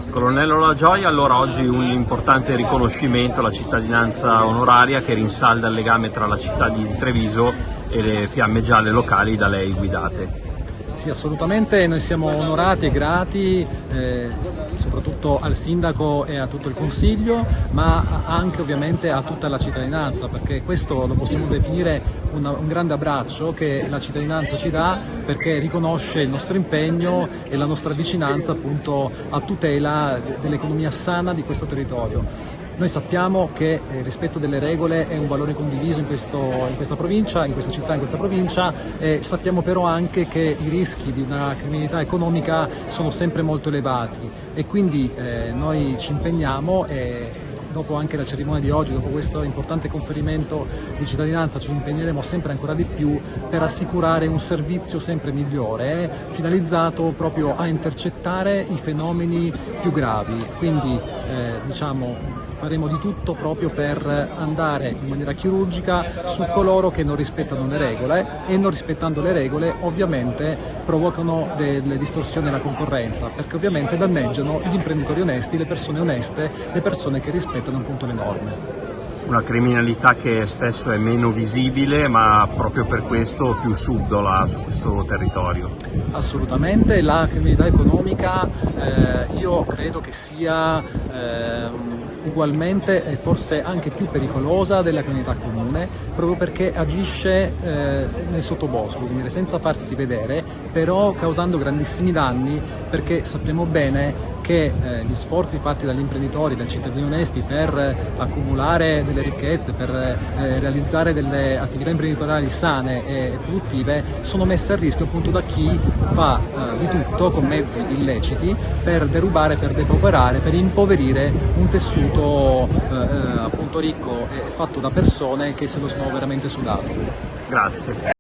Colonnello La Gioia, allora oggi un importante riconoscimento, la cittadinanza onoraria che rinsalda il legame tra la città di Treviso e le fiamme gialle locali da lei guidate. Sì, assolutamente, noi siamo onorati e grati soprattutto al Sindaco e a tutto il Consiglio, ma anche ovviamente a tutta la cittadinanza, perché questo lo possiamo definire un grande abbraccio che la cittadinanza ci dà, perché riconosce il nostro impegno e la nostra vicinanza appunto a tutela dell'economia sana di questo territorio. Noi sappiamo che il rispetto delle regole è un valore condiviso in questa provincia, in questa città, in questa provincia, e sappiamo però anche che i rischi di una criminalità economica sono sempre molto elevati e quindi noi ci impegniamo e dopo anche la cerimonia di oggi, dopo questo importante conferimento di cittadinanza, ci impegneremo sempre ancora di più per assicurare un servizio sempre migliore, finalizzato proprio a intercettare i fenomeni più gravi. Quindi faremo di tutto proprio per andare in maniera chirurgica su coloro che non rispettano le regole e, non rispettando le regole, ovviamente provocano delle distorsioni alla concorrenza, perché ovviamente danneggiano gli imprenditori onesti, le persone oneste, le persone che rispettano appunto le norme. Una criminalità che spesso è meno visibile, ma proprio per questo più subdola su questo territorio. Assolutamente, la criminalità economica io credo che sia ugualmente e forse anche più pericolosa della criminalità comune, proprio perché agisce nel sottobosco, quindi senza farsi vedere, però causando grandissimi danni, perché sappiamo bene che gli sforzi fatti dagli imprenditori, dai cittadini onesti per accumulare delle ricchezze, per realizzare delle attività imprenditoriali sane e produttive, sono messe a rischio appunto da chi fa di tutto con mezzi illeciti per derubare, per depauperare, per impoverire un tessuto appunto ricco e fatto da persone che se lo sono veramente sudato. Grazie.